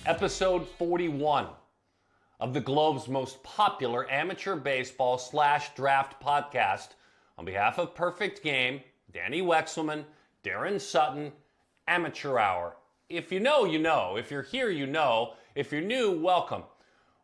episode 41 of the globe's most popular amateur baseball / draft podcast. On behalf of Perfect Game, Danny Wexelman, Darren Sutton, Amateur Hour. If you know, you know. If you're here, you know. If you're new, welcome.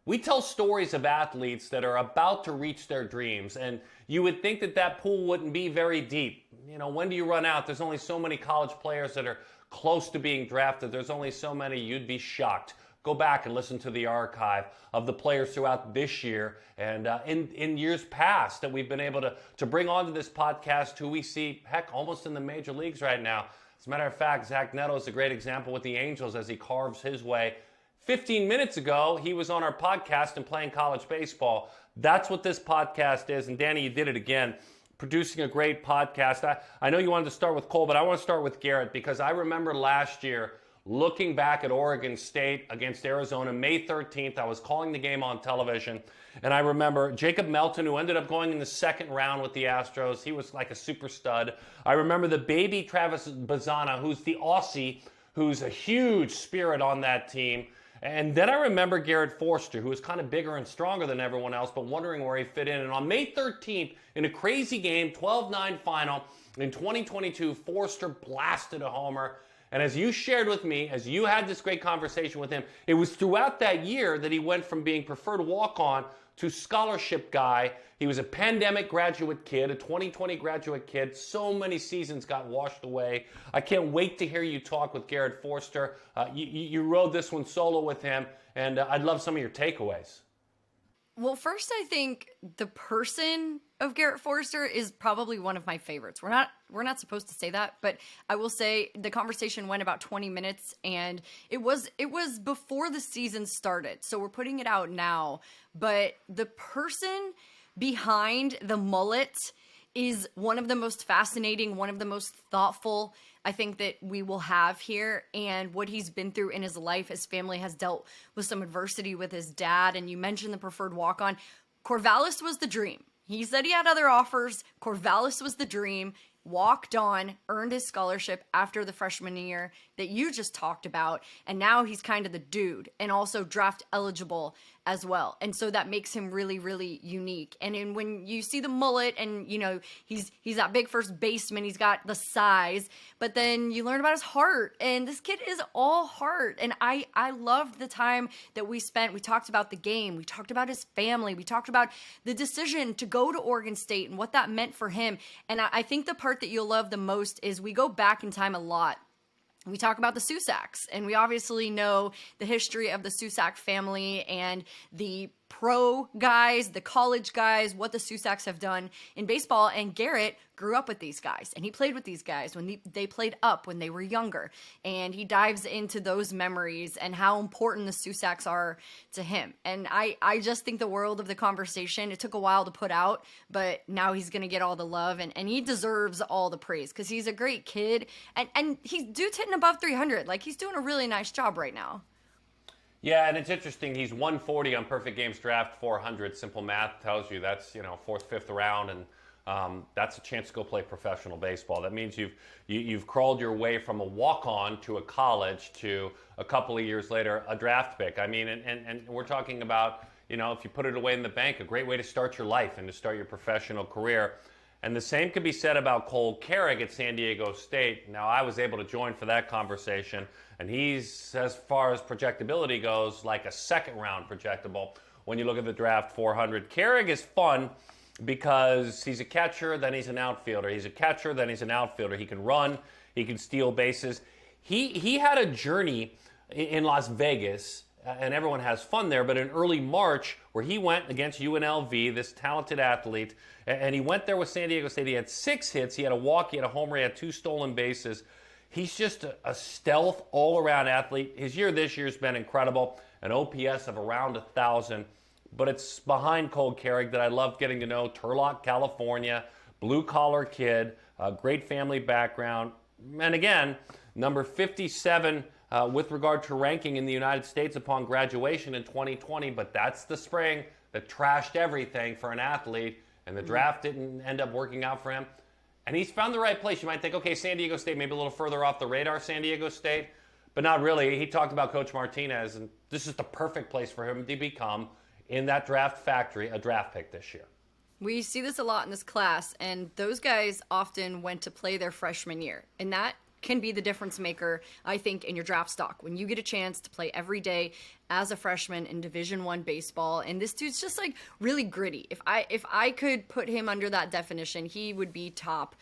We tell stories of athletes that are about to reach their dreams, and you would think that that pool wouldn't be very deep. You know, when do you run out? There's only so many college players that are close to being drafted. There's only so many. You'd be shocked. Go back and listen to the archive of the players throughout this year and in years past that we've been able to bring onto this podcast who we see, heck, almost in the major leagues right now. As a matter of fact, Zach Neto is a great example with the Angels as he carves his way. 15 minutes ago, he was on our podcast and playing college baseball. That's what this podcast is. And Danny, you did it again, producing a great podcast. I know you wanted to start with Cole, but I want to start with Garret because I remember last year looking back at Oregon State against Arizona, May 13th. I was calling the game on television, and I remember Jacob Melton, who ended up going in the second round with the Astros. He was like a super stud. I remember the baby Travis Bazzana, who's the Aussie, who's a huge spirit on that team. And then I remember Garret Forrester, who was kind of bigger and stronger than everyone else, but wondering where he fit in. And on May 13th, in a crazy game, 12-9 final in 2022, Forrester blasted a homer. And as you shared with me, as you had this great conversation with him, it was throughout that year that he went from being preferred walk-on to scholarship guy. He was a pandemic graduate kid, a 2020 graduate kid. So many seasons got washed away. I can't wait to hear you talk with Garret Forrester. You rode this one solo with him, and I'd love some of your takeaways. Well, first, I think the person of Garret Forrester is probably one of my favorites. We're not supposed to say that, but I will say the conversation went about 20 minutes, and it was before the season started. So we're putting it out now, but the person behind the mullet is one of the most fascinating, one of the most thoughtful, I think, that we will have here. And what he's been through in his life, his family has dealt with some adversity with his dad. And you mentioned the preferred walk-on. Corvallis was the dream. He said he had other offers. Corvallis was the dream. Walked on, earned his scholarship after the freshman year that you just talked about, and now he's kind of the dude and also draft eligible as well. And so that makes him really, really unique. And when you see the mullet and, you know, he's that big first baseman, he's got the size, but then you learn about his heart, and this kid is all heart. And I loved the time that we spent. We talked about the game. We talked about his family. We talked about the decision to go to Oregon State and what that meant for him. And I think the part that you'll love the most is we go back in time a lot. We talk about the Susaks, and we obviously know the history of the Susak family and the pro guys, the college guys, what the Susaks have done in baseball. And Garret grew up with these guys, and he played with these guys when they played up when they were younger. And he dives into those memories and how important the Susaks are to him. And I just think the world of the conversation. It took a while to put out, but now he's going to get all the love, and he deserves all the praise because he's a great kid. And dude's hitting above 300. Like, he's doing a really nice job right now. Yeah, and it's interesting. He's 140 on Perfect Games Draft 400. Simple math tells you that's, fourth, fifth round, and that's a chance to go play professional baseball. That means you've crawled your way from a walk-on to a college to a couple of years later a draft pick. I mean, and we're talking about, if you put it away in the bank, a great way to start your life and to start your professional career. And the same could be said about Cole Carrigg at San Diego State. Now, I was able to join for that conversation, and he's, as far as projectability goes, like a second-round projectable when you look at the draft 400. Carrigg is fun because he's a catcher, then he's an outfielder. He's a catcher, then he's an outfielder. He can run, he can steal bases. He had a journey in Las Vegas, and everyone has fun there, but in early March, where he went against UNLV, this talented athlete, and he went there with San Diego State. He had 6 hits, he had a walk, he had a homer, he had 2 stolen bases. He's just a stealth, all-around athlete. His year this year has been incredible, an OPS of around 1,000, but it's behind Cole Carrigg that I loved getting to know. Turlock, California, blue-collar kid, great family background, and again, number 57 with regard to ranking in the United States upon graduation in 2020, but that's the spring that trashed everything for an athlete, and the draft didn't end up working out for him. And he's found the right place. You might think, okay, San Diego State, maybe a little further off the radar, San Diego State, but not really. He talked about Coach Martinez, and this is the perfect place for him to become, in that draft factory, a draft pick this year. We see this a lot in this class, and those guys often went to play their freshman year, and that can be the difference maker, I think, in your draft stock. When you get a chance to play every day as a freshman in Division I baseball, and this dude's just like really gritty. If I could put him under that definition, he would be top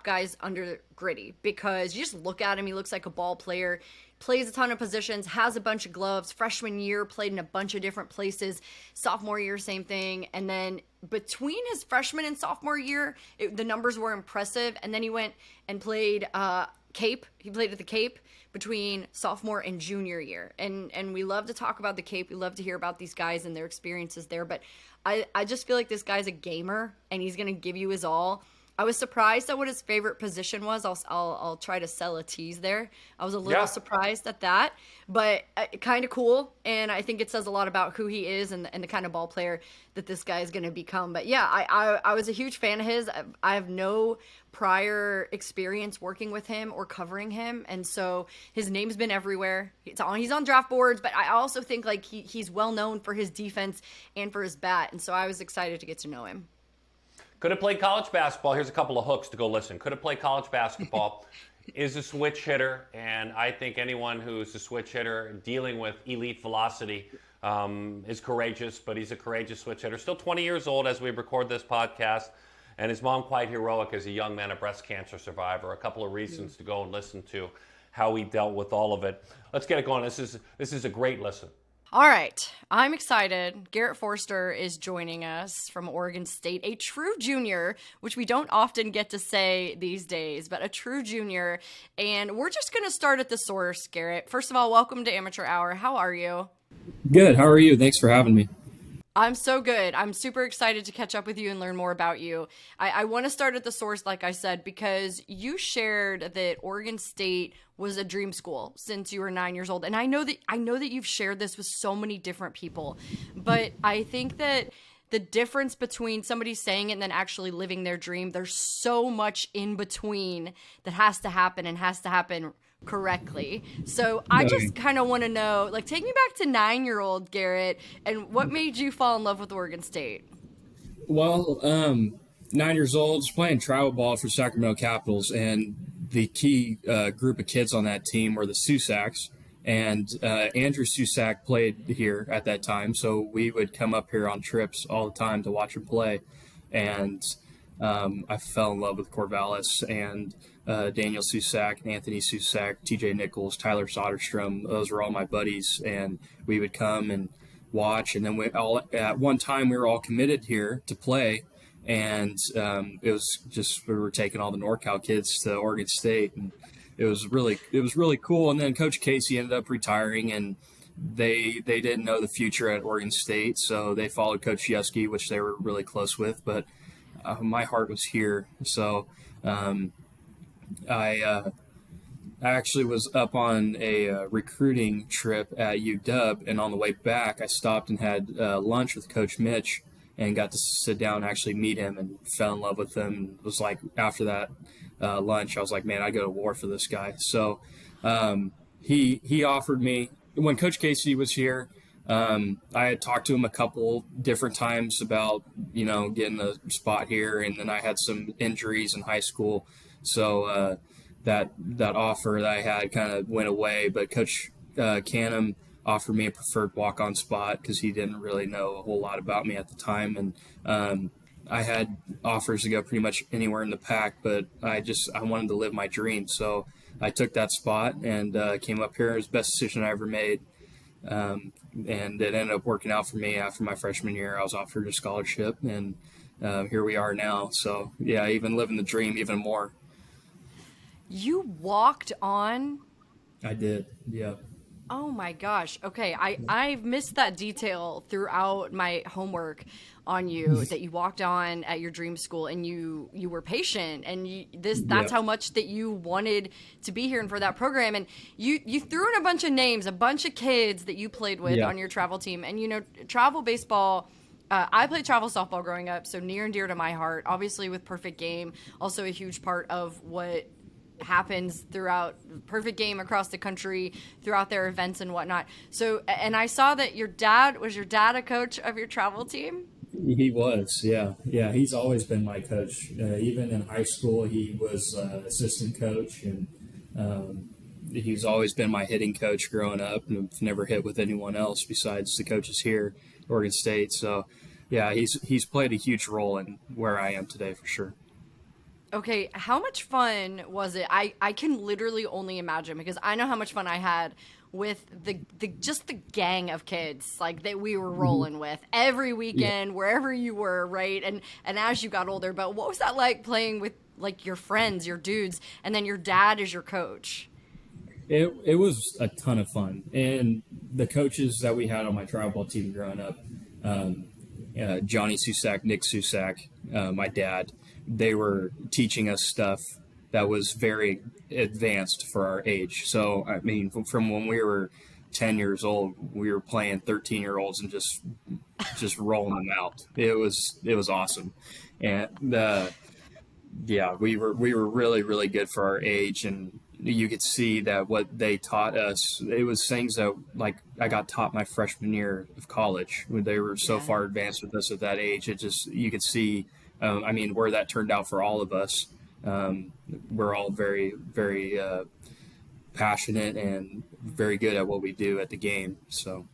guys under gritty, because you just look at him, he looks like a ball player, plays a ton of positions, has a bunch of gloves. Freshman year, played in a bunch of different places. Sophomore year, same thing. And then between his freshman and sophomore year, the numbers were impressive. And then he went and played Cape. He played at the Cape between sophomore and junior year. And we love to talk about the Cape. We love to hear about these guys and their experiences there. But I just feel like this guy's a gamer, and he's going to give you his all. I was surprised at what his favorite position was. I'll try to sell a tease there. I was a little surprised at that, but kind of cool. And I think it says a lot about who he is and the kind of ball player that this guy is going to become. But yeah, I was a huge fan of his. I have no prior experience working with him or covering him, and so his name's been everywhere. He's on draft boards, but I also think like he's well known for his defense and for his bat, and so I was excited to get to know him. Could have played college basketball. Here's a couple of hooks to go listen. Could have played college basketball. Is a switch hitter, and I think anyone who's a switch hitter dealing with elite velocity is courageous, but he's a courageous switch hitter. Still 20 years old as we record this podcast, and his mom quite heroic as a young man, a breast cancer survivor. A couple of reasons to go and listen to how he dealt with all of it. Let's get it going. This is a great listen. All right, I'm excited. Garret Forrester is joining us from Oregon State, a true junior, which we don't often get to say these days, but a true junior. And we're just going to start at the source, Garret. First of all, welcome to Amateur Hour. How are you? Good. How are you? Thanks for having me. I'm so good. I'm super excited to catch up with you and learn more about you. I want to start at the source, like I said, because you shared that Oregon State was a dream school since you were 9 years old. And I know that you've shared this with so many different people, but I think that the difference between somebody saying it and then actually living their dream, there's so much in between that has to happen correctly. So I just kind of want to know, like, take me back to 9-year-old Garret, and what made you fall in love with Oregon State? Well, 9 years old, just playing travel ball for Sacramento Capitals, and the key group of kids on that team were the Susaks, and Andrew Susak played here at that time, so we would come up here on trips all the time to watch him play, and I fell in love with Corvallis and Daniel Susak, Anthony Susak, TJ Nichols, Tyler Soderstrom. Those were all my buddies, and we would come and watch. And then at one time we were all committed here to play, and it was just we were taking all the NorCal kids to Oregon State, and it was really cool. And then Coach Casey ended up retiring, and they didn't know the future at Oregon State, so they followed Coach Yusky, which they were really close with, but my heart was here. So I actually was up on a recruiting trip at UW, and on the way back, I stopped and had lunch with Coach Mitch and got to sit down and actually meet him and fell in love with him. It was like after that lunch, I was like, man, I go to war for this guy. So he offered me, when Coach Casey was here, I had talked to him a couple different times about, getting a spot here, and then I had some injuries in high school. So that offer that I had kind of went away, but Coach Canham offered me a preferred walk-on spot because he didn't really know a whole lot about me at the time. And I had offers to go pretty much anywhere in the pack, but I wanted to live my dream. So I took that spot and came up here. It was the best decision I ever made. And it ended up working out for me. After my freshman year, I was offered a scholarship, and here we are now. So yeah, even living the dream even more. You walked on? I did, yeah. Oh my gosh. Okay, I've missed that detail throughout my homework on you, that you walked on at your dream school, and you were patient, and that's how much that you wanted to be here and for that program. And you threw in a bunch of names, a bunch of kids that you played with on your travel team. And travel baseball, I played travel softball growing up, so near and dear to my heart, obviously with Perfect Game, also a huge part of what happens throughout Perfect Game across the country, throughout their events and whatnot. So, and I saw that your dad a coach of your travel team? He was, yeah, yeah. He's always been my coach. Even in high school, he was assistant coach, and he's always been my hitting coach growing up. And I've never hit with anyone else besides the coaches here, at Oregon State. So, yeah, he's played a huge role in where I am today for sure. Okay, how much fun was it? I can literally only imagine, because I know how much fun I had with the just the gang of kids like that we were rolling with every weekend, wherever you were, right? And as you got older, but what was that like playing with like your friends, your dudes, and then your dad is your coach? It was a ton of fun, and the coaches that we had on my travel ball team growing up, Johnny Susak, Nick Susak, my dad, they were teaching us stuff that was very advanced for our age. So, I mean, from when we were 10 years old, we were playing 13-year-olds and just rolling them out. It was awesome. And yeah, we were really, really good for our age, and you could see that what they taught us, it was things that like I got taught my freshman year of college. They were so far advanced with us at that age. It just, you could see, I mean, where that turned out for all of us. We're all very, very passionate and very good at what we do at the game. So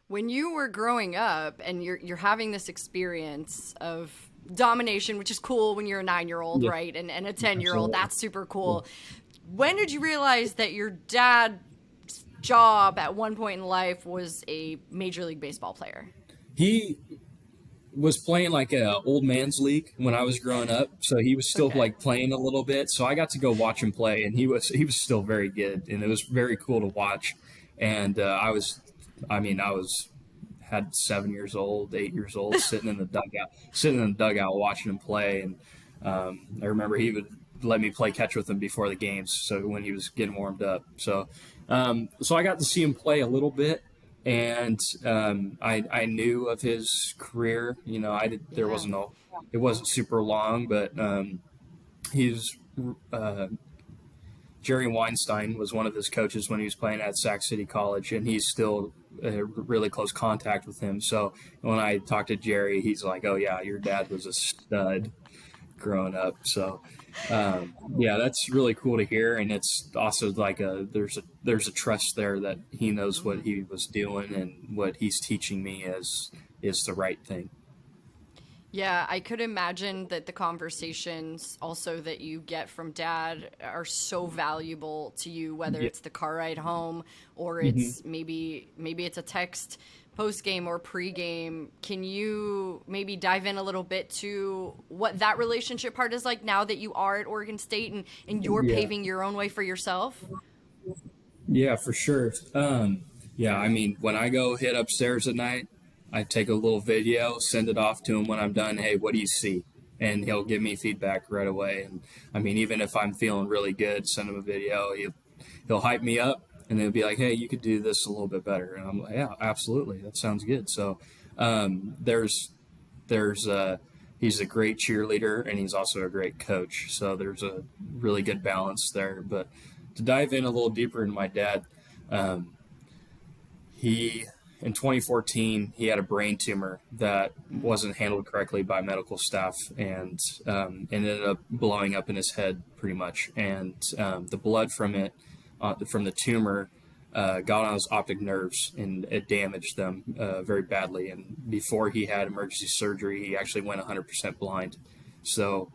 When you were growing up and you're having this experience of domination, which is cool when you're a 9-year-old, right? And a 10-year-old, that's super cool. When did you realize that your dad's job at one point in life was a Major League Baseball player? he was playing like a old man's league when I was growing up, so he was still like playing a little bit. So I got to go watch him play, and he was still very good, and it was very cool to watch. And I had 7 years old, 8 years old, sitting in the dugout watching him play. And I remember he would let me play catch with him before the games, so when he was getting warmed up. So I got to see him play a little bit. And I knew of his career. You know, it wasn't super long, but he's Jerry Weinstein was one of his coaches when he was playing at Sac City College, and he's still really close contact with him. So when I talked to Jerry, he's like, "Oh yeah, your dad was a stud growing up." So yeah, that's really cool to hear, and it's also like there's a trust there that he knows what he was doing and what he's teaching me is the right thing. Yeah, I could imagine that the conversations also that you get from dad are so valuable to you, whether it's the car ride home or it's maybe it's a text post game or pre game. Can you maybe dive in a little bit to what that relationship part is like now that you are at Oregon State and you're paving your own way for yourself? Yeah, for sure. Yeah, I mean, when I go hit upstairs at night, I take a little video, send it off to him when I'm done. Hey, what do you see? And he'll give me feedback right away. And I mean, even if I'm feeling really good, send him a video. He'll hype me up, and he'll be like, "Hey, you could do this a little bit better." And I'm like, "Yeah, absolutely. That sounds good." So he's a great cheerleader, and he's also a great coach. So there's a really good balance there. But to dive in a little deeper into my dad, in 2014, he had a brain tumor that wasn't handled correctly by medical staff, and ended up blowing up in his head pretty much. And the blood from the tumor got on his optic nerves, and it damaged them very badly. And before he had emergency surgery, he actually went 100% blind. So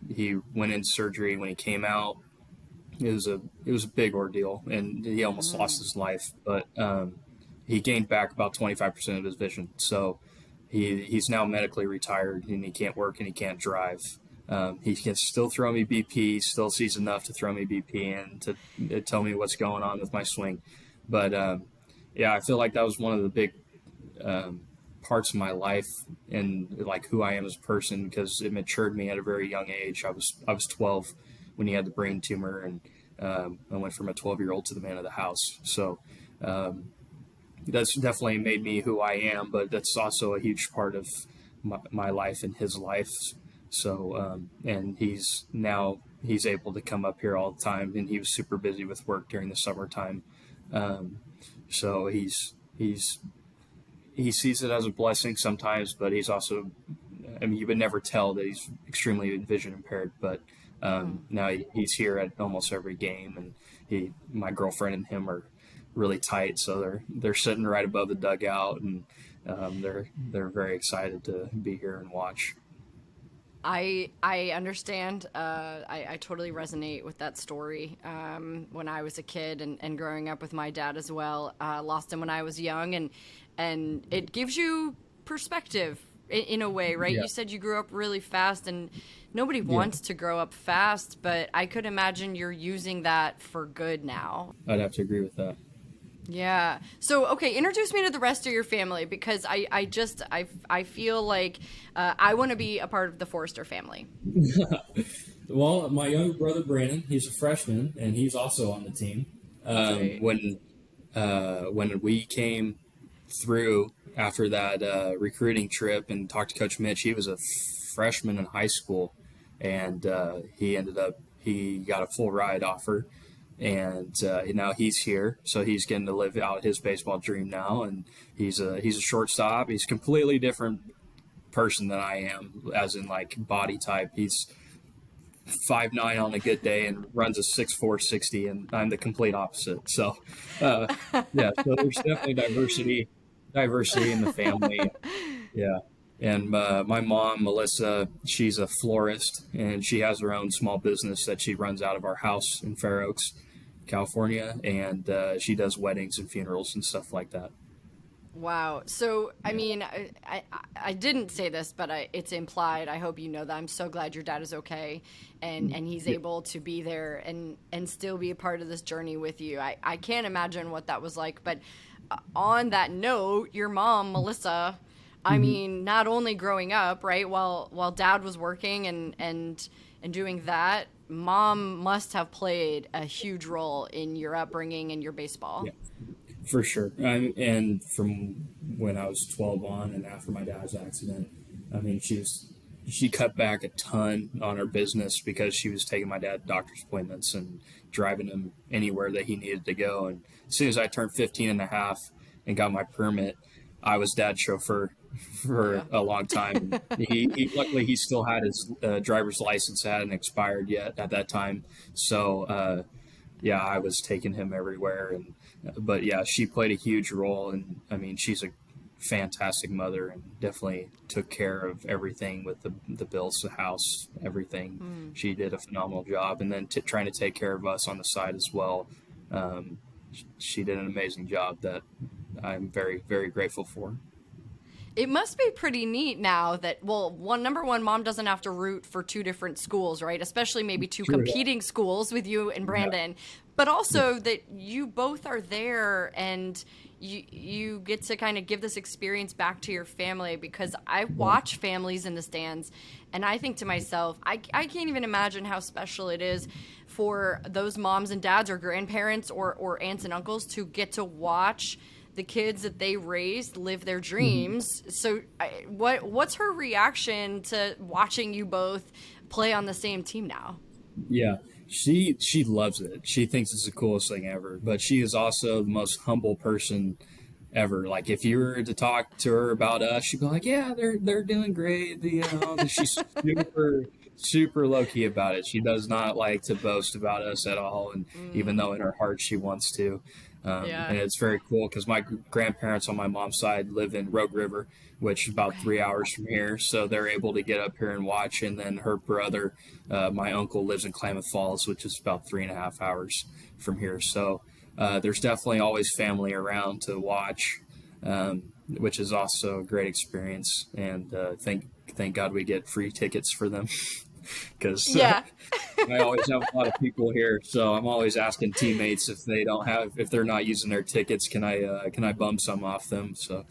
he went into surgery. When he came out, it was a big ordeal, and he almost lost his life. But he gained back about 25% of his vision. So he's now medically retired, and he can't work and he can't drive. He can still throw me BP, still sees enough to throw me BP and to tell me what's going on with my swing. But yeah, I feel like that was one of the big parts of my life and like who I am as a person, because it matured me at a very young age. I was 12 when he had the brain tumor, and I went from a 12-year-old to the man of the house. So that's definitely made me who I am, but that's also a huge part of my life and his life. So, and he's now he's able to come up here all the time, and he was super busy with work during the summertime. So he sees it as a blessing sometimes, but he's also, I mean, you would never tell that he's extremely vision impaired, but now he's here at almost every game, and my girlfriend and him are really tight, so they're sitting right above the dugout, and they're very excited to be here and watch. I understand. I totally resonate with that story. When I was a kid and growing up with my dad as well, lost him when I was young, and it gives you perspective in a way, right? Yeah. You said you grew up really fast, and nobody wants to grow up fast, but I could imagine you're using that for good now. I'd have to agree with that. Yeah. So, okay, introduce me to the rest of your family, because I feel like I want to be a part of the Forrester family. Well, my younger brother Brandon, he's a freshman, and he's also on the team. Right. When we came through after that recruiting trip and talked to Coach Mitch, he was a freshman in high school, and he got a full ride offer. And now he's here, so he's getting to live out his baseball dream now. And he's a shortstop. He's a completely different person than I am, as in like body type. He's 5'9" on a good day and runs a 6'4", 60, and I'm the complete opposite. So, so there's definitely diversity in the family. Yeah. And my mom, Melissa, she's a florist, and she has her own small business that she runs out of our house in Fair Oaks, California, and she does weddings and funerals and stuff like that. Wow. So, I mean, I didn't say this, but it's implied. I hope you know that. I'm so glad your dad is okay, and he's able to be there and still be a part of this journey with you. I can't imagine what that was like. But on that note, your mom, Melissa, I mean, not only growing up, right, while dad was working and doing that, mom must have played a huge role in your upbringing and your baseball. Yeah, for sure. And from when I was 12 on and after my dad's accident, I mean, she cut back a ton on her business because she was taking my dad to doctor's appointments and driving him anywhere that he needed to go. And as soon as I turned 15 and a half and got my permit, I was dad's chauffeur for a long time. He luckily he still had his driver's license, hadn't expired yet at that time. So I was taking him everywhere. But she played a huge role, and I mean, she's a fantastic mother and definitely took care of everything with the bills, the house, everything. She did a phenomenal job, and then trying to take care of us on the side as well. She did an amazing job that I'm very, very grateful for. It must be pretty neat now that, number one, mom doesn't have to root for two different schools, right? Especially maybe two competing schools with you and Brandon, but also that you both are there and you get to kind of give this experience back to your family, because I watch families in the stands and I think to myself, I can't even imagine how special it is for those moms and dads or grandparents or aunts and uncles to get to watch the kids that they raised live their dreams. So what's her reaction to watching you both play on the same team now? Yeah, she loves it. She thinks it's the coolest thing ever, but she is also the most humble person ever. Like if you were to talk to her about us, she'd be like, yeah, they're doing great. She's super low key about it. She does not like to boast about us at all. And even though in her heart she wants to. And it's very cool because my grandparents on my mom's side live in Rogue River, which is about 3 hours from here. So they're able to get up here and watch. And then her brother, my uncle, lives in Klamath Falls, which is about 3.5 hours from here. So there's definitely always family around to watch, which is also a great experience. And thank God we get free tickets for them. Because I always have a lot of people here, so I'm always asking teammates if they're not using their tickets, can I bum some off them? So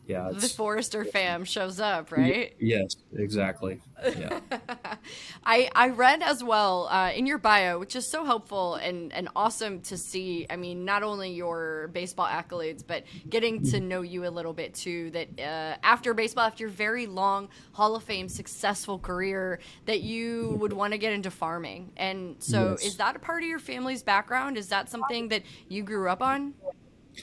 yeah, The it's Forrester fam shows up, right? yes, exactly. Yeah. I read as well in your bio, which is so helpful and awesome to see. I mean, not only your baseball accolades, but getting to know you a little bit too. That after baseball, after your very long Hall of Fame successful career, that you would want to get into farming. And so, Yes. is that a part of your family's background? Is that something that you grew up on?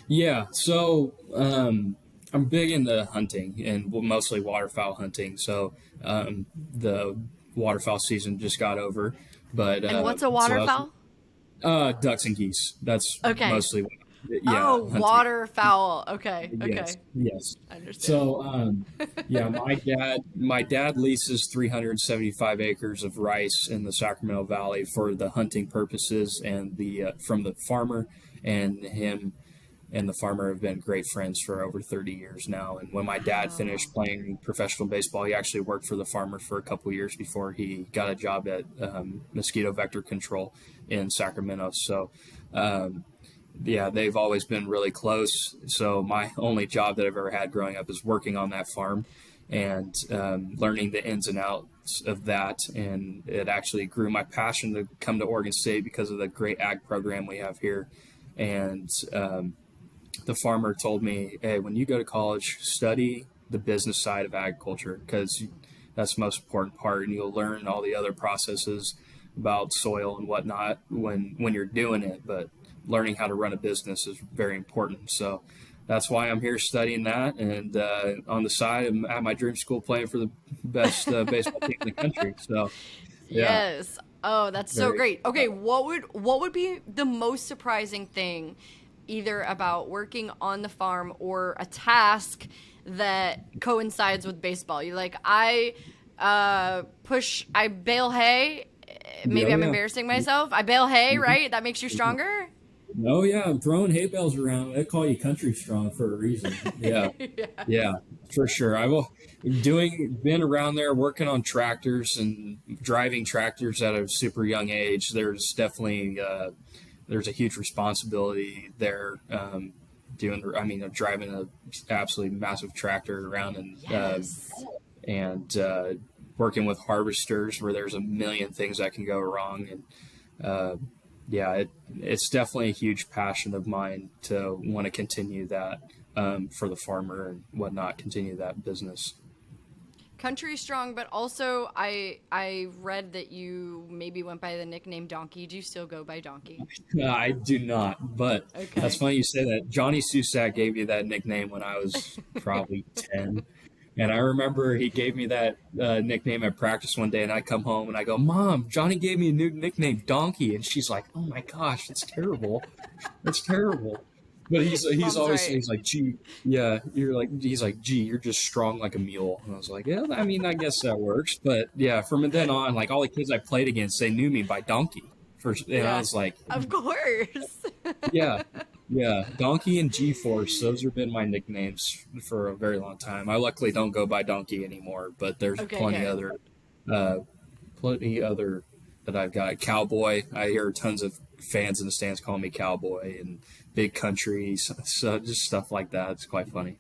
Yeah, so I'm big into hunting and mostly waterfowl hunting. So the waterfowl season just got over, but And what's a so that's waterfowl? ducks and geese. That's Okay. mostly yeah, Oh, hunting. waterfowl. Okay. Yes, Okay. yes. I understand. So yeah, my dad leases 375 acres of rice in the Sacramento Valley for the hunting purposes, and the from the farmer and him and the farmer have been great friends for over 30 years now. And when my dad Wow. finished playing professional baseball, he actually worked for the farmer for a couple years before he got a job at mosquito vector control in Sacramento. So, yeah, they've always been really close. So my only job that I've ever had growing up is working on that farm and learning the ins and outs of that. And it actually grew my passion to come to Oregon State because of the great ag program we have here. And the farmer told me, hey, when you go to college, study the business side of agriculture because that's the most important part, and you'll learn all the other processes about soil and whatnot when you're doing it. But learning how to run a business is very important. So that's why I'm here studying that, and on the side, I'm at my dream school playing for the best baseball team in the country. So yeah, Yes. Oh, that's so very. great. Okay, what would be the most surprising thing either about working on the farm or a task that coincides with baseball? You like I bale hay. Yeah, Maybe oh I'm yeah. embarrassing myself. I bale hay, right? That makes you stronger? Oh yeah, I'm throwing hay bales around. They call you country strong for a reason. Yeah. Yeah. Yeah, for sure. I will been around there working on tractors and driving tractors at a super young age. There's definitely there's a huge responsibility there. Driving a absolutely massive tractor around Yes. and working with harvesters where there's a million things that can go wrong. And yeah, it's definitely a huge passion of mine to want to continue that for the farmer and whatnot, continue that business. Country strong, but also I read that you maybe went by the nickname Donkey. Do you still go by Donkey? I do not, but that's Okay. funny you say that. Johnny Susak gave me that nickname when I was probably 10. And I remember he gave me that nickname at practice one day, and I come home and I go, Mom, Johnny gave me a new nickname, Donkey. And she's like, oh my gosh, it's terrible. It's terrible. But he's Mom's always right. he's like, gee, yeah, he's like, gee, you're just strong like a mule. And I was like, yeah, I mean, I guess that works. But yeah, from then on, like all the kids I played against, they knew me by Donkey. First, and I Yeah. was like, Of course. yeah, yeah, Donkey and G-Force. Those have been my nicknames for a very long time. I luckily don't go by Donkey anymore, but there's Okay, good. uh, plenty other that I've got. Cowboy. I hear tons of fans in the stands call me Cowboy and Big Country. So just stuff like that. It's quite funny.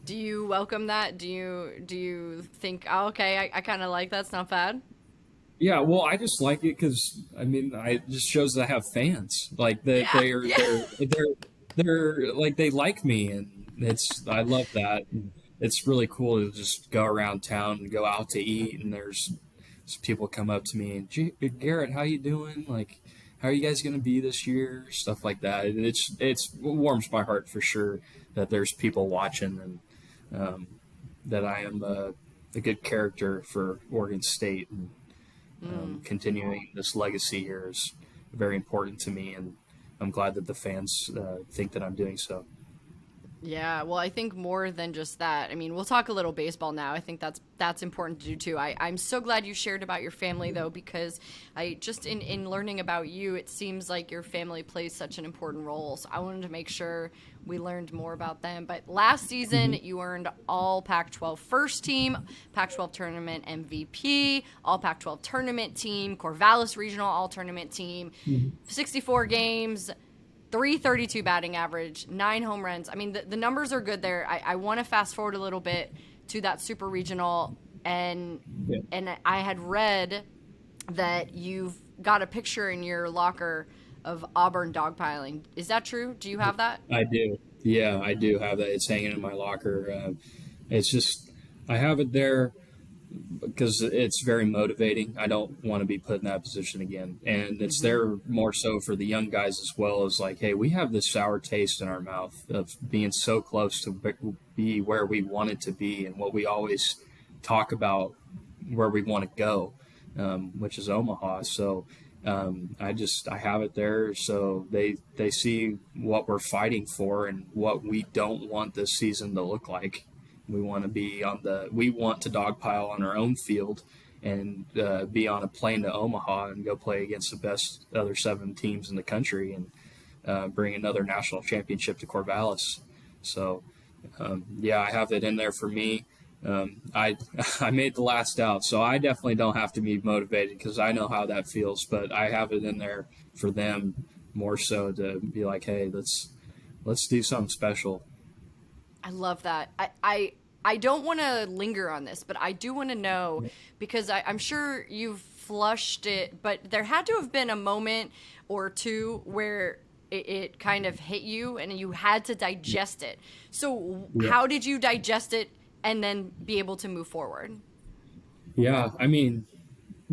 Do you welcome that? Do you think, oh, okay, I kind of like that. It's not bad. Yeah, well, I just like it because I mean, it just shows that I have fans. Like that, Yeah. they're Yeah. they're like they like me, and I love that. And it's really cool to just go around town and go out to eat, and there's people come up to me and Garrett, how you doing? Like, how are you guys gonna be this year? Stuff like that. And it warms my heart for sure that there's people watching and that I am a good character for Oregon State. And continuing this legacy here is very important to me, and I'm glad that the fans think that I'm doing so. Yeah, well, I think more than just that. I mean, we'll talk a little baseball now. I think that's important to do too. I'm so glad you shared about your family though, because I just in learning about you, it seems like your family plays such an important role. So I wanted to make sure we learned more about them. But last season, you earned all Pac-12 first team, Pac-12 tournament MVP, all Pac-12 tournament team, Corvallis regional all tournament team, 64 games. 332 batting average, 9 home runs. I mean, the numbers are good there. I want to fast forward a little bit to that super regional, and I had read that you've got a picture in your locker of Auburn dogpiling. Is that true? Do you have that? I do. Yeah, I do have that. It's hanging in my locker. It's just, I have it there because it's very motivating. I don't want to be put in that position again. And it's there more so for the young guys as well, as like, hey, we have this sour taste in our mouth of being so close to be where we wanted to be and what we always talk about where we want to go, which is Omaha. So I have it there so they see what we're fighting for and what we don't want this season to look like. We want to dogpile on our own field and be on a plane to Omaha and go play against the best other 7 teams in the country and bring another national championship to Corvallis. So I have it in there for me. I made the last out, so I definitely don't have to be motivated because I know how that feels, but I have it in there for them more so to be like, hey, let's do something special. I love that. I don't want to linger on this, but I do want to know, because I'm sure you've flushed it, but there had to have been a moment or two where it kind of hit you and you had to digest it. So how did you digest it and then be able to move forward? Yeah, I mean,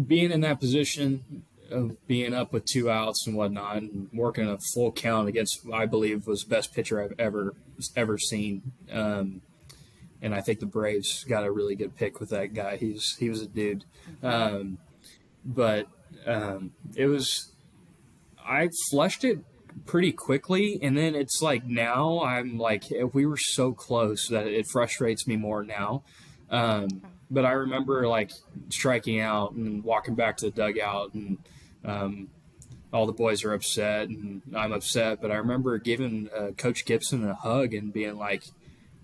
being in that position of being up with 2 outs and whatnot and working a full count against, I believe, was the best pitcher I've ever seen. And I think the Braves got a really good pick with that guy. He was a dude. But it was, I flushed it pretty quickly, and then it's like now I'm like, we were so close that it frustrates me more now. But I remember like striking out and walking back to the dugout, and all the boys are upset and I'm upset. But I remember giving Coach Gibson a hug and being like,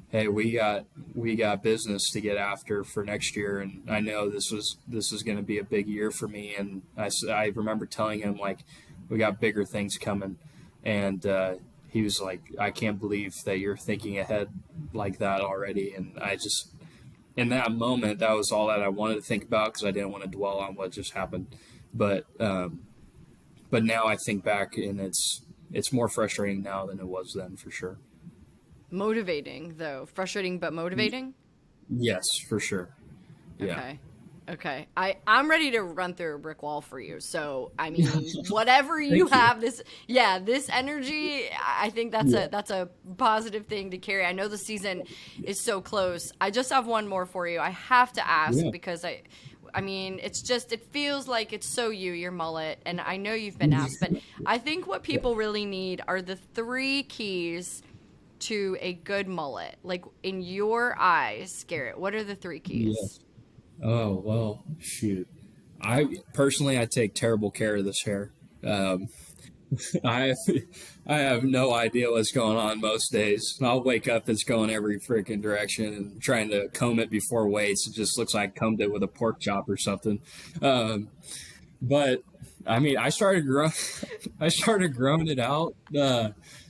hey, we got business to get after for next year, and I know this is going to be a big year for me. And I remember telling him, like, we got bigger things coming, and he was like, I can't believe that you're thinking ahead like that already. And I just, in that moment, that was all that I wanted to think about because I didn't want to dwell on what just happened. But now I think back, and it's more frustrating now than it was then, for sure. Motivating, though. Frustrating, but motivating? Yes, for sure. Yeah. Okay. I'm ready to run through a brick wall for you. So, I mean, whatever you have, this energy, I think that's a positive thing to carry. I know the season is so close. I just have one more for you. I have to ask because I mean, it feels like it's so your mullet, and I know you've been asked, but I think what people really need are the 3 keys to a good mullet. Like, in your eyes, Garrett, what are the 3 keys? Yes. Oh, well, shoot. I take terrible care of this hair. I have no idea what's going on most days. I'll wake up, it's going every freaking direction, and trying to comb it before weights. It just looks like I combed it with a pork chop or something. But I mean, I started growing it out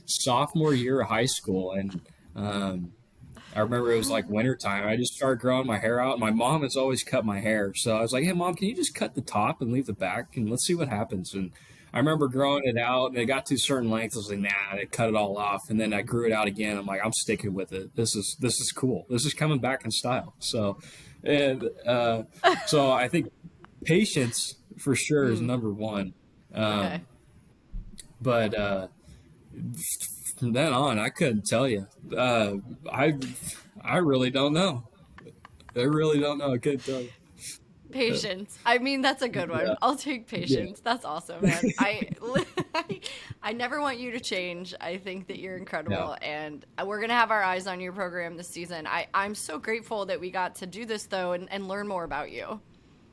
sophomore year of high school, and I remember it was like wintertime. I just started growing my hair out. My mom has always cut my hair, so I was like, hey, Mom, can you just cut the top and leave the back, and let's see what happens. And I remember growing it out, and it got to a certain length. I was like, nah, I cut it all off, and then I grew it out again. I'm like, I'm sticking with it. This is cool. This is coming back in style. So I think patience for sure is number one. Okay. But from then on, I couldn't tell you. I really don't know. I really don't know. I couldn't tell you. Patience. I mean, that's a good one. Yeah. I'll take patience. Yeah. That's awesome, man. I never want you to change. I think that you're incredible, and we're going to have our eyes on your program this season. I'm so grateful that we got to do this, though, and learn more about you.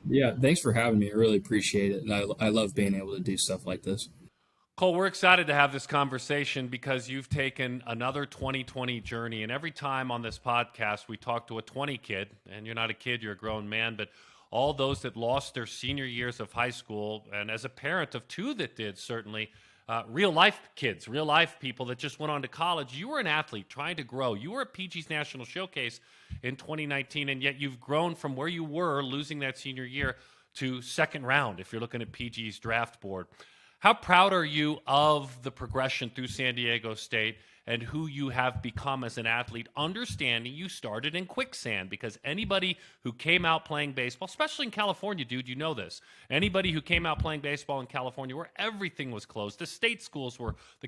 Yeah, thanks for having me. I really appreciate it, and I love being able to do stuff like this. Cole, we're excited to have this conversation because you've taken another 2020 journey. And every time on this podcast, we talk to a 20 kid, and you're not a kid, you're a grown man, but all those that lost their senior years of high school, and as a parent of 2 that did, certainly, real life kids, real life people that just went on to college. You were an athlete trying to grow. You were at PG's National Showcase in 2019, and yet you've grown from where you were losing that senior year to second round if you're looking at PG's draft board. How proud are you of the progression through San Diego State and who you have become as an athlete, understanding you started in quicksand? Because anybody who came out playing baseball, especially in California, dude, you know this. Anybody who came out playing baseball in California where everything was closed, the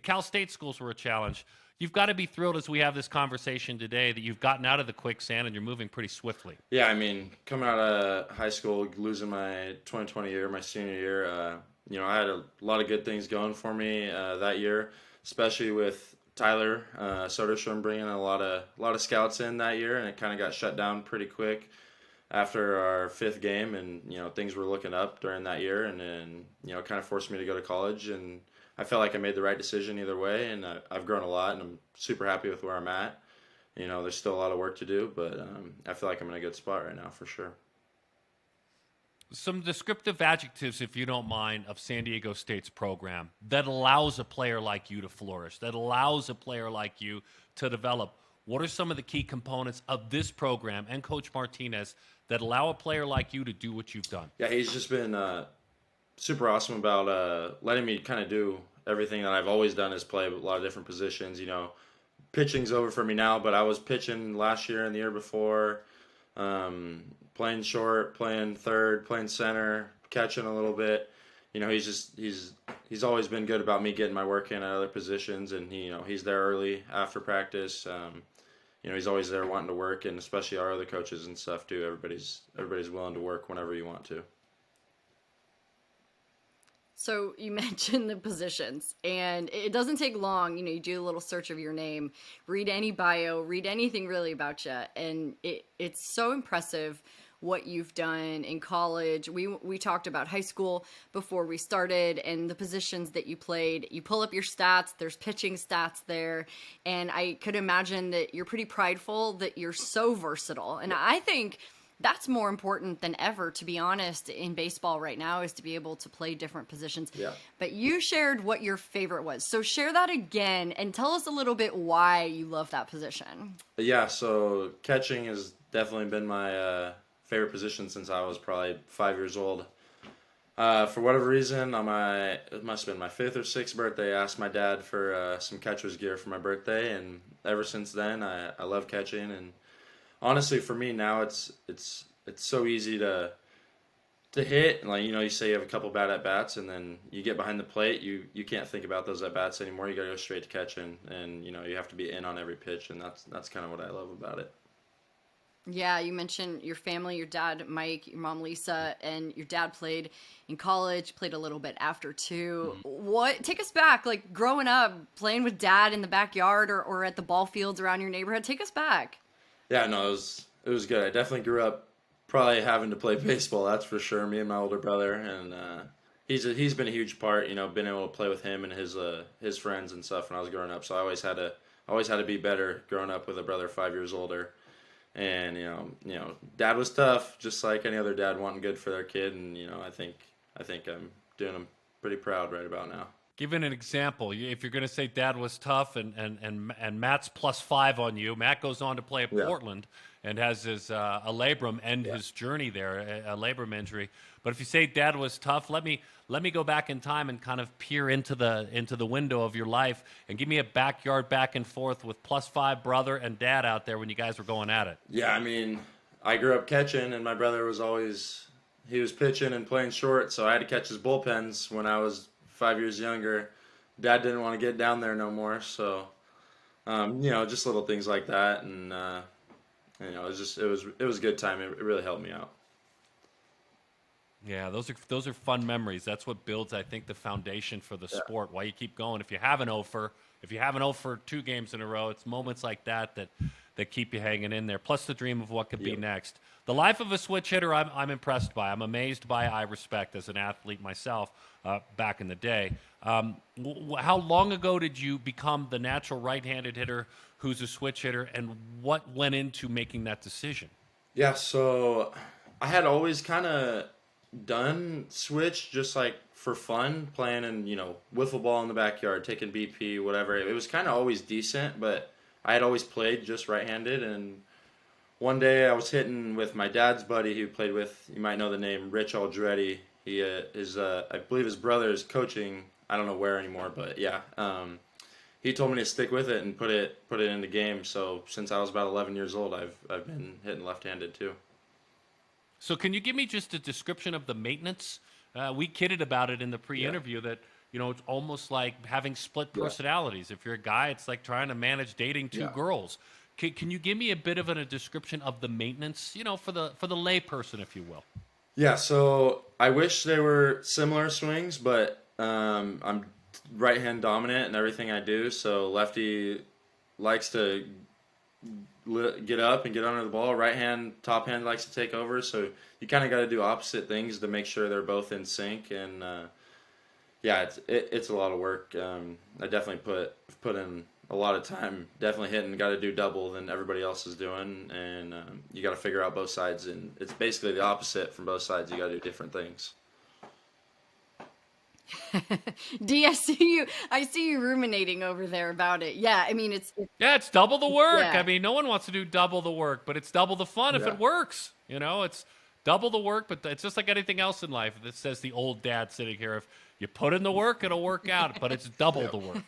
Cal State schools were a challenge. You've got to be thrilled as we have this conversation today that you've gotten out of the quicksand and you're moving pretty swiftly. Yeah, I mean, coming out of high school, losing my 2020 year, my senior year, I had a lot of good things going for me that year, especially with Tyler Soderstrom bringing a lot of scouts in that year, and it kind of got shut down pretty quick after our fifth game, and things were looking up during that year, and then it kind of forced me to go to college, and I felt like I made the right decision either way, and I've grown a lot, and I'm super happy with where I'm at. There's still a lot of work to do, but I feel like I'm in a good spot right now for sure. Some descriptive adjectives, if you don't mind, of San Diego State's program that allows a player like you to flourish, that allows a player like you to develop. What are some of the key components of this program and Coach Martinez that allow a player like you to do what you've done? Yeah, he's just been super awesome about letting me kind of do everything that I've always done, is play a lot of different positions. Pitching's over for me now, but I was pitching last year and the year before. Playing short, playing third, playing center, catching a little bit. He's always been good about me getting my work in at other positions, and he's there early after practice. He's always there wanting to work, and especially our other coaches and stuff too. Everybody's willing to work whenever you want to. So you mentioned the positions, and it doesn't take long. You do a little search of your name, read any bio, read anything really about you, and it's so impressive what you've done in college. We talked about high school before we started and the positions that you played. You pull up your stats, there's pitching stats there, and I could imagine that you're pretty prideful that you're so versatile. And I think that's more important than ever, to be honest, in baseball right now, is to be able to play different positions. Yeah. But you shared what your favorite was. So share that again and tell us a little bit why you love that position. Yeah, so catching has definitely been my favorite position since I was probably 5 years old. For whatever reason, it must have been my 5th or 6th birthday, I asked my dad for some catcher's gear for my birthday, and ever since then, I love catching. And honestly, for me now, it's so easy to hit. Like, you say you have a couple bad at bats, and then you get behind the plate. You can't think about those at bats anymore. You got to go straight to catching, and you have to be in on every pitch, and that's kind of what I love about it. Yeah, you mentioned your family, your dad, Mike, your mom, Lisa, and your dad played in college, played a little bit after too. Mm-hmm. Take us back, like growing up, playing with dad in the backyard or at the ball fields around your neighborhood. Take us back. Yeah, no, it was good. I definitely grew up probably having to play baseball, that's for sure, me and my older brother. And he's been a huge part, being able to play with him and his friends and stuff when I was growing up. So I always had to be better growing up with a brother 5 years older. And dad was tough, just like any other dad wanting good for their kid. And I think I'm doing them pretty proud right about now. Given an example, if you're going to say dad was tough and Matt's +5 on you, Matt goes on to play at Portland and has his a labrum end his journey there, a labrum injury. But if you say dad was tough, let me go back in time and kind of peer into the window of your life and give me a backyard back and forth with +5 brother and dad out there when you guys were going at it. Yeah, I mean, I grew up catching, and my brother was pitching and playing short, so I had to catch his bullpens when I was 5 years younger. Dad didn't want to get down there no more, so just little things like that, and it was a good time. It really helped me out. Yeah, those are fun memories. That's what builds, I think, the foundation for the sport. Why you keep going. If you have an 0 for 2 games in a row, it's moments like that keep you hanging in there. Plus the dream of what could be next. The life of a switch hitter, I'm impressed by. I'm amazed by. I respect as an athlete myself back in the day. How long ago did you become the natural right-handed hitter who's a switch hitter, and what went into making that decision? Yeah, so I had always kind of done switch just like for fun, playing in, wiffle ball in the backyard, taking BP, whatever. It was kind of always decent, but I had always played just right-handed. And one day I was hitting with my dad's buddy who played with, you might know the name, Rich Aldretti. He is, I believe his brother is coaching, I don't know where anymore, but yeah. He told me to stick with it and put it in the game. So since I was about 11 years old, I've been hitting left-handed too. So can you give me just a description of the maintenance? We kidded about it in the pre-interview that, it's almost like having split personalities. If you're a guy, it's like trying to manage dating two girls. Can you give me a bit of a description of the maintenance, for the lay person, if you will? Yeah, so I wish they were similar swings, but I'm right-hand dominant in everything I do. So lefty likes to get up and get under the ball. Right hand, top hand likes to take over. So you kind of got to do opposite things to make sure they're both in sync. And it's a lot of work. I definitely put in a lot of time. Definitely hitting. Got to do double than everybody else is doing, and you got to figure out both sides. And it's basically the opposite from both sides. You got to do different things. D, I see you ruminating over there about it. Yeah, I mean it's it's double the work. Yeah. I mean, no one wants to do double the work, but it's double the fun if it works. It's double the work, but it's just like anything else in life. That says the old dad sitting here. If you put in the work, it'll work out, but it's double the work.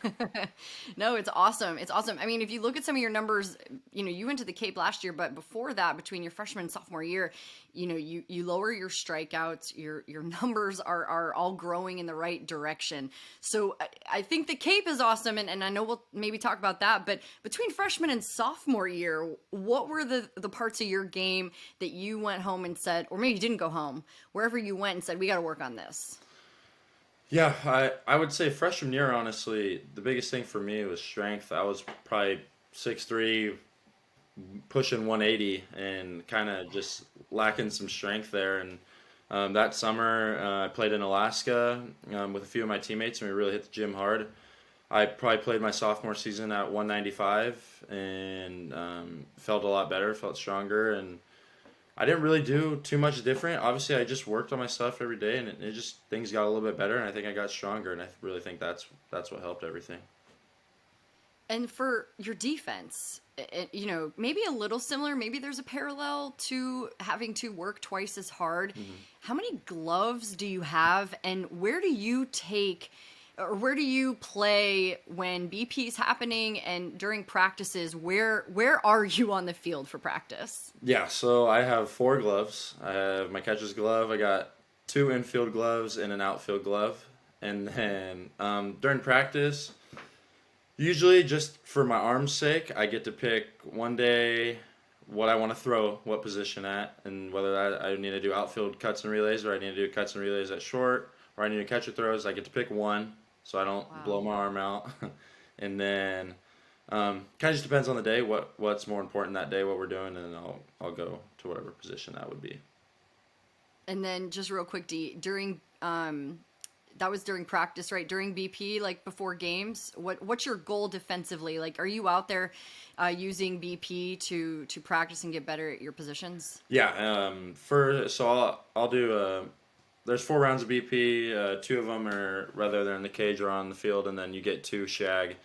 No, it's awesome. It's awesome. I mean, if you look at some of your numbers, you went to the Cape last year, but before that, between your freshman and sophomore year, you lower your strikeouts, your numbers are all growing in the right direction. So I think the Cape is awesome, and I know we'll maybe talk about that, but between freshman and sophomore year, what were the parts of your game that you went home and said, or maybe you didn't go home, wherever you went and said, we got to work on this? Yeah, I would say freshman year, honestly, the biggest thing for me was strength. I was probably 6'3", pushing 180, and kind of just lacking some strength there. And that summer, I played in Alaska with a few of my teammates, and we really hit the gym hard. I probably played my sophomore season at 195 and felt a lot better, felt stronger, and I didn't really do too much different. Obviously, I just worked on my stuff every day, and it just things got a little bit better, and I think I got stronger, and I really think that's what helped everything. And for your defense, maybe a little similar. Maybe there's a parallel to having to work twice as hard. Mm-hmm. How many gloves do you have, and where do you play when BP's happening and during practices? Where are you on the field for practice? Yeah, so I have 4 gloves. I have my catcher's glove. I got 2 infield gloves and an outfield glove. And then during practice, usually just for my arm's sake, I get to pick one day what I want to throw, what position at, and whether I need to do outfield cuts and relays or I need to do cuts and relays at short or I need to catcher throws. I get to pick one, so I don't blow my arm out. And then kind of just depends on the day, what's more important that day, what we're doing, and then I'll go to whatever position that would be. And then just real quick, D, during that was during practice, right? During BP, like before games, what's your goal defensively? Like, are you out there using BP to practice and get better at your positions? Yeah. I'll do. There's 4 rounds of BP. 2 of them are whether they're in the cage or on the field, and then you get 2 shag.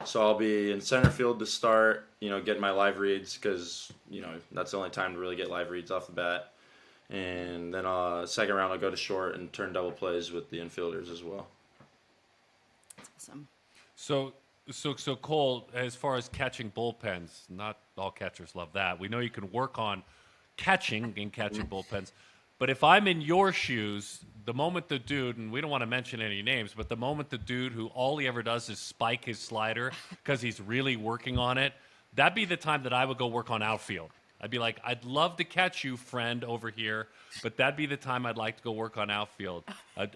So I'll be in center field to start. Getting my live reads because that's the only time to really get live reads off the bat. And then second round I'll go to short and turn double plays with the infielders as well. That's awesome. So Cole, as far as catching bullpens, not all catchers love that. We know you can work on catching bullpens. But if I'm in your shoes, the moment the dude, and we don't want to mention any names, but the moment the dude who all he ever does is spike his slider because he's really working on it, that'd be the time that I would go work on outfield. I'd be like, I'd love to catch you, friend, over here, but that'd be the time I'd like to go work on outfield.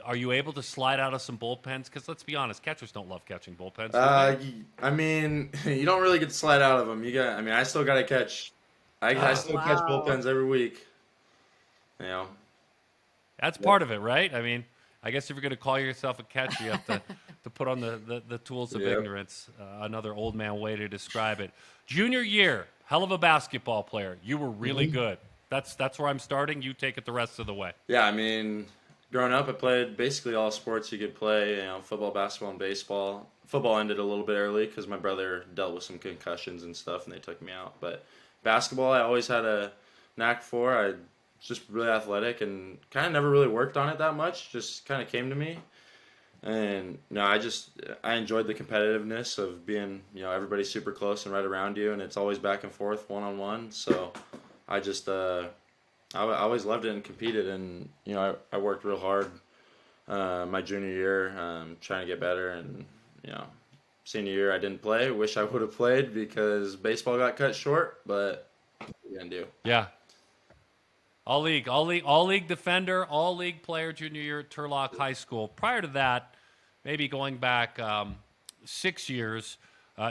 Are you able to slide out of some bullpens? Because let's be honest, catchers don't love catching bullpens. I mean, you don't really get to slide out of them. I still got to catch. I still catch bullpens every week. That's part of it, right? I mean, I guess if you're going to call yourself a catcher, you have to put on the tools of ignorance. Another old man way to describe it. Junior year, hell of a basketball player. You were really good. That's where I'm starting. You take it the rest of the way. Yeah, I mean, growing up, I played basically all sports you could play. Football, basketball, and baseball. Football ended a little bit early because my brother dealt with some concussions and stuff, and they took me out. But basketball, I always had a knack for. I was just really athletic and kind of never really worked on it that much. Just kind of came to me. And I enjoyed the competitiveness of being, everybody's super close and right around you, and it's always back and forth, one on one. So I just I always loved it and competed, and I worked real hard my junior year, trying to get better, and senior year I didn't play. Wish I would have played because baseball got cut short, but what are you gonna do? Yeah. All league defender, all league player junior year at Turlock High School. Prior to that, maybe going back 6 years,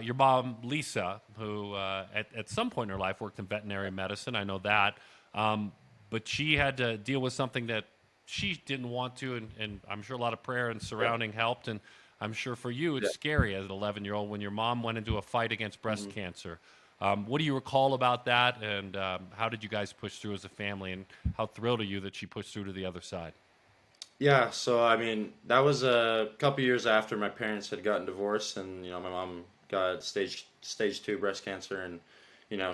your mom, Lisa, who at some point in her life worked in veterinary medicine, I know that, but she had to deal with something that she didn't want to, and I'm sure a lot of prayer and surrounding helped, and I'm sure for you it's scary as an 11-year-old when your mom went into a fight against breast cancer. What do you recall about that, and how did you guys push through as a family, and how thrilled are you that she pushed through to the other side? Yeah, so I mean, that was a couple years after my parents had gotten divorced, and my mom got stage 2 breast cancer, and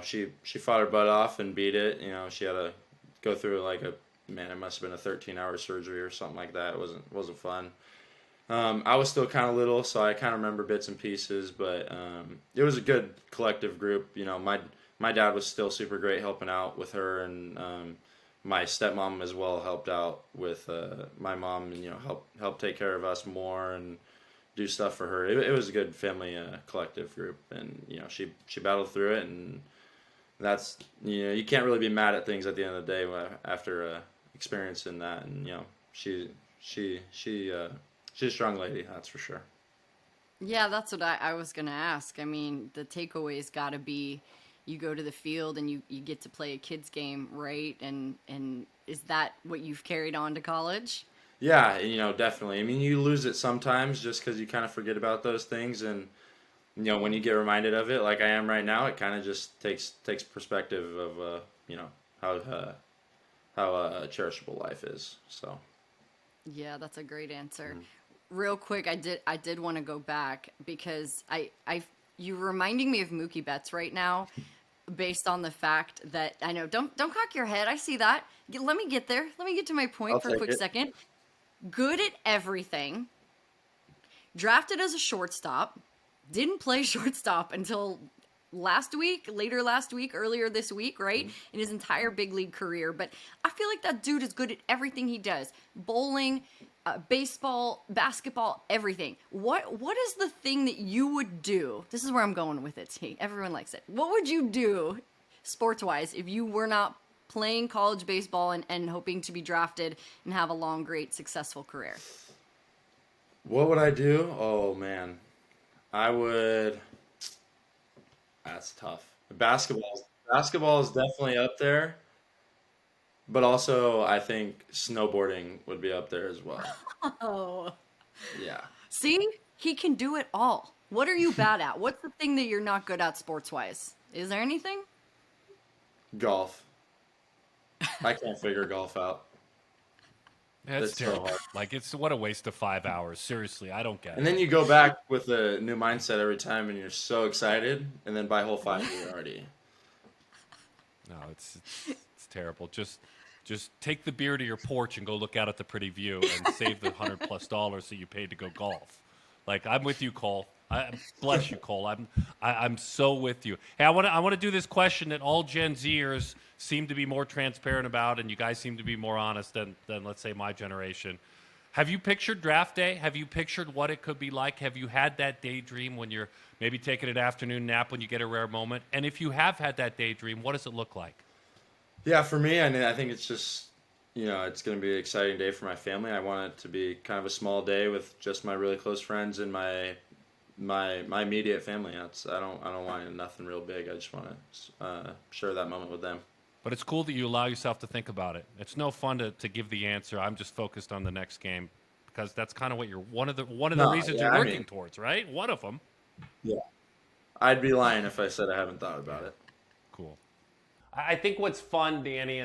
she fought her butt off and beat it. She had to go through it must have been a 13-hour surgery or something like that. It wasn't fun. I was still kind of little, so I kind of remember bits and pieces, but it was a good collective group. My dad was still super great helping out with her, and my stepmom as well helped out with my mom, and help take care of us more and do stuff for her. It was a good family collective group, and she battled through it, and that's you can't really be mad at things at the end of the day after experiencing that, and she's a strong lady, that's for sure. Yeah, that's what I was going to ask. I mean, the takeaway's got to be you go to the field and you get to play a kid's game, right? And is that what you've carried on to college? Yeah, definitely. I mean, you lose it sometimes just because you kind of forget about those things. And, when you get reminded of it, like I am right now, it kind of just takes perspective of, how cherishable life is. So. Yeah, that's a great answer. Real quick, I did want to go back because you're reminding me of Mookie Betts right now, based on the fact that I know don't cock your head. I see that. Let me get there. Let me get to my point for a quick second. Good at everything. Drafted as a shortstop. Didn't play shortstop until later last week, earlier this week, right? In his entire big league career. But I feel like that dude is good at everything he does. Bowling, baseball, basketball, everything. What is the thing that you would do? This is where I'm going with it. See, everyone likes it. What would you do sports-wise if you were not playing college baseball and hoping to be drafted and have a long, great, successful career? What would I do? Oh, man. I would... That's tough. Basketball is definitely up there, but also I think snowboarding would be up there as well. Oh. Yeah. See? He can do it all. What are you bad at? What's the thing that you're not good at sports-wise? Is there anything? Golf. I can't figure golf out. That's terrible. So hard. It's what a waste of 5 hours. Seriously, I don't get it. And then you go back with a new mindset every time, and you're so excited, and then by hole 5 you're already. No, it's terrible. Just take the beer to your porch and go look out at the pretty view and save the $100+ that you paid to go golf. I'm with you, Cole. Bless you, Cole. I'm so with you. Hey, I want to do this question that all Gen Zers seem to be more transparent about, and you guys seem to be more honest than let's say my generation. Have you pictured draft day? Have you pictured what it could be like? Have you had that daydream when you're maybe taking an afternoon nap when you get a rare moment? And if you have had that daydream, what does it look like? Yeah, for me, I think it's just, it's going to be an exciting day for my family. I want it to be kind of a small day with just my really close friends and my immediate family. I don't want nothing real big. I just want to share that moment with them. But it's cool that you allow yourself to think about it. It's no fun to give the answer. I'm just focused on the next game because that's kind of what you're one of the reasons you're working towards, right? One of them. Yeah. I'd be lying if I said I haven't thought about it. Cool. I think what's fun, Danny,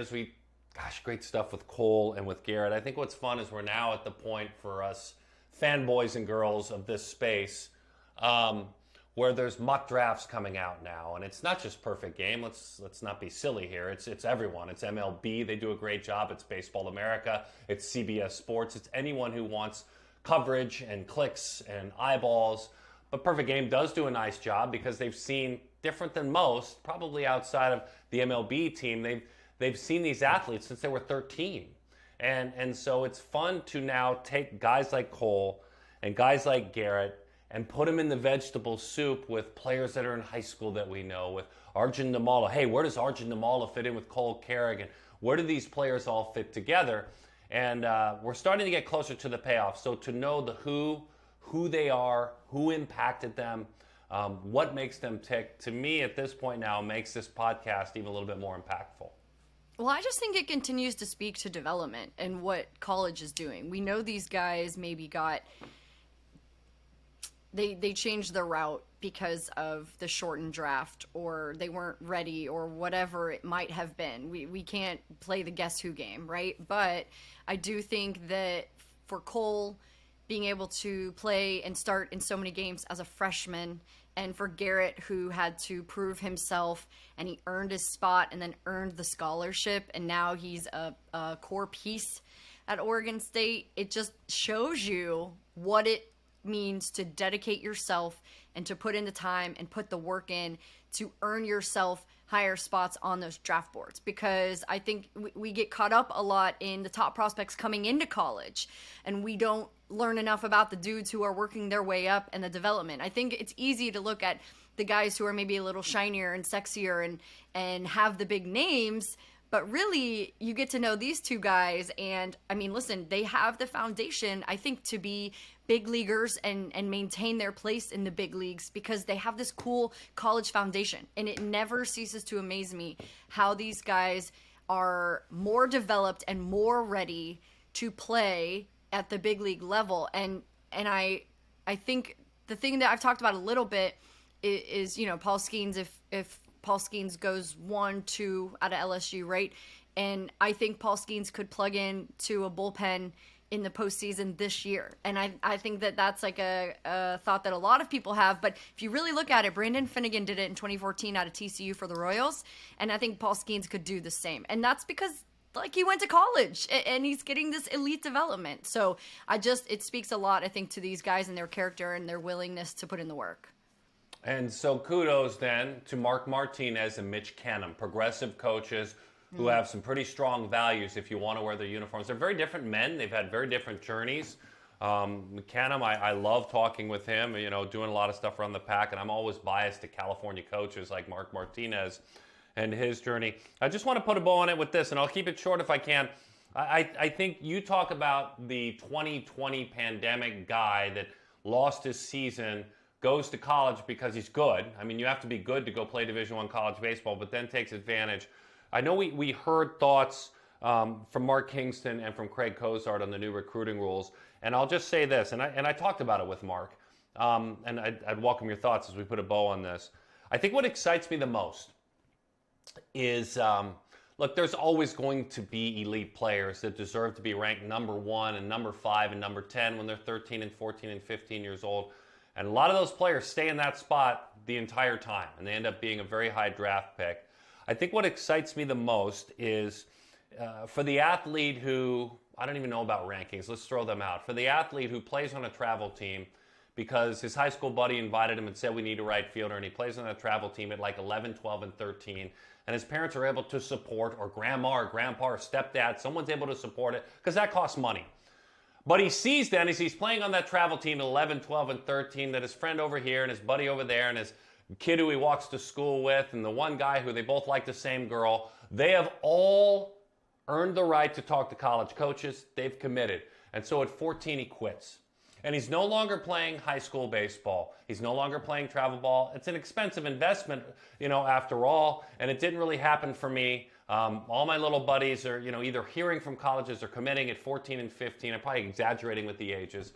great stuff with Cole and with Garret. I think what's fun is we're now at the point for us fanboys and girls of this space where there's mock drafts coming out now, and it's not just Perfect Game. Let's not be silly here. It's everyone. It's MLB. They do a great job. It's Baseball America. It's CBS Sports. It's anyone who wants coverage and clicks and eyeballs. But Perfect Game does do a nice job because they've seen, different than most, probably outside of the MLB team, they've seen these athletes since they were 13. And so it's fun to now take guys like Cole and guys like Garret and put them in the vegetable soup with players that are in high school that we know, with Arjun Namala. Hey, where does Arjun Namala fit in with Cole Carrigg? And where do these players all fit together? And we're starting to get closer to the payoff. So to know the who they are, who impacted them, what makes them tick, to me at this point now makes this podcast even a little bit more impactful. Well, I just think it continues to speak to development and what college is doing. We know these guys maybe they changed their route because of the shortened draft, or they weren't ready, or whatever it might have been. We can't play the guess who game, right? But I do think that for Cole being able to play and start in so many games as a freshman, and for Garret, who had to prove himself, and he earned his spot and then earned the scholarship, and now he's a core piece at Oregon State, it just shows you what it means to dedicate yourself and to put in the time and put the work in to earn yourself higher spots on those draft boards. Because I think we get caught up a lot in the top prospects coming into college, and we don't learn enough about the dudes who are working their way up and the development. I think it's easy to look at the guys who are maybe a little shinier and sexier and have the big names, but really you get to know these two guys, and I mean, listen, they have the foundation, I think, to be big leaguers and maintain their place in the big leagues, because they have this cool college foundation. And it never ceases to amaze me how these guys are more developed and more ready to play at the big league level. And I think the thing that I've talked about a little bit is Paul Skeens, if Paul Skeens goes 1-2 out of LSU, right? And I think Paul Skeens could plug in to a bullpen in the postseason this year. And I think that that's like a thought that a lot of people have. But if you really look at it, Brandon Finnegan did it in 2014 out of TCU for the Royals. And I think Paul Skeens could do the same. And that's because he went to college and he's getting this elite development. So it speaks a lot, I think, to these guys and their character and their willingness to put in the work. And so kudos then to Mark Martinez and Mitch Canham, progressive coaches who have some pretty strong values if you want to wear their uniforms. They're very different men. They've had very different journeys. Canham, I love talking with him, doing a lot of stuff around the pack, and I'm always biased to California coaches like Mark Martinez and his journey. I just want to put a bow on it with this, and I'll keep it short if I can. I think you talk about the 2020 pandemic guy that lost his season, goes to college because he's good. I mean, you have to be good to go play Division I college baseball, but then takes advantage. I know we heard thoughts from Mark Kingston and from Craig Cozart on the new recruiting rules, and I'll just say this, and I talked about it with Mark, and I'd welcome your thoughts as we put a bow on this. I think what excites me the most is, look, there's always going to be elite players that deserve to be ranked number 1 and number 5 and number 10 when they're 13 and 14 and 15 years old. And a lot of those players stay in that spot the entire time, and they end up being a very high draft pick. I think what excites me the most is for the athlete who, I don't even know about rankings, let's throw them out. For the athlete who plays on a travel team because his high school buddy invited him and said we need a right fielder, and he plays on a travel team at like 11, 12, and 13, and his parents are able to support, or grandma or grandpa or stepdad, someone's able to support it, because that costs money. But he sees then, as he's playing on that travel team at 11, 12, and 13, that his friend over here and his buddy over there and his kid who he walks to school with and the one guy who they both like the same girl, they have all earned the right to talk to college coaches. They've committed. And so at 14, he quits. And he's no longer playing high school baseball. He's no longer playing travel ball. It's an expensive investment, after all, and it didn't really happen for me. All my little buddies are, either hearing from colleges or committing at 14 and 15. I'm probably exaggerating with the ages.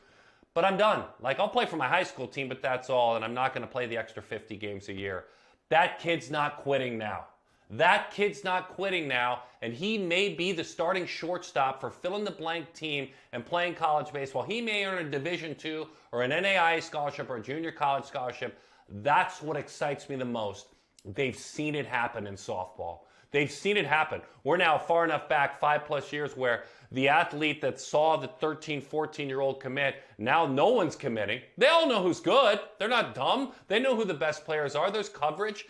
But I'm done. I'll play for my high school team, but that's all, and I'm not going to play the extra 50 games a year. That kid's not quitting now. That kid's not quitting now, and he may be the starting shortstop for fill-in-the-blank team and playing college baseball. He may earn a Division II or an NAIA scholarship or a junior college scholarship. That's what excites me the most. They've seen it happen in softball. They've seen it happen. We're now far enough back, 5+ years, where the athlete that saw the 13, 14-year-old commit, now no one's committing. They all know who's good. They're not dumb. They know who the best players are. There's coverage.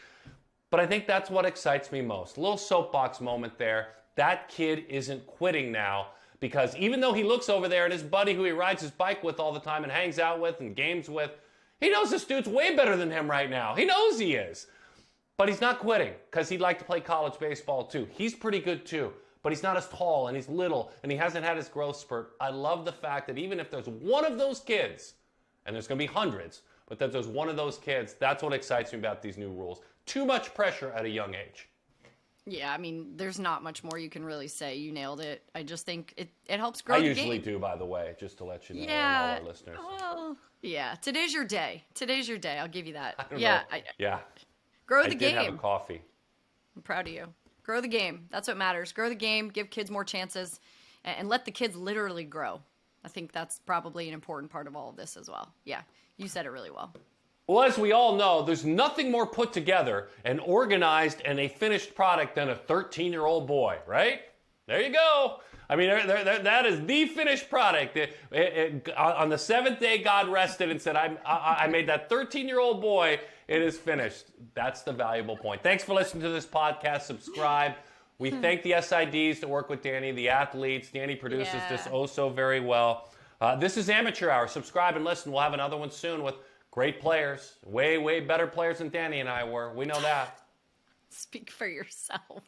But I think that's what excites me most. A little soapbox moment there. That kid isn't quitting now, because even though he looks over there at his buddy who he rides his bike with all the time and hangs out with and games with, he knows this dude's way better than him right now. He knows he is. But he's not quitting, because he'd like to play college baseball too. He's pretty good too, but he's not as tall and he's little and he hasn't had his growth spurt. I love the fact that even if there's one of those kids, and there's going to be hundreds, but that there's one of those kids, that's what excites me about these new rules. Too much pressure at a young age. Yeah, I mean, there's not much more you can really say. You nailed it. I just think it helps grow the game. I usually do, by the way, just to let you know, yeah, and all our listeners. Well, yeah, today's your day. Today's your day. I'll give you that. Yeah. Grow the I game. did have a coffee. I'm proud of you. Grow the game. That's what matters. Grow the game. Give kids more chances, and let the kids literally grow. I think that's probably an important part of all of this as well. Yeah, you said it really well. Well, as we all know, there's nothing more put together and organized and a finished product than a 13-year-old boy, right? There you go. I mean, that is the finished product. On the seventh day, God rested and said, I made that 13-year-old boy. It is finished. That's the valuable point. Thanks for listening to this podcast. Subscribe. We thank the SIDs that work with Danny, the athletes. Danny produces this oh so very well. This is Amateur Hour. Subscribe and listen. We'll have another one soon with great players. Way, way better players than Danny and I were. We know that. Speak for yourself.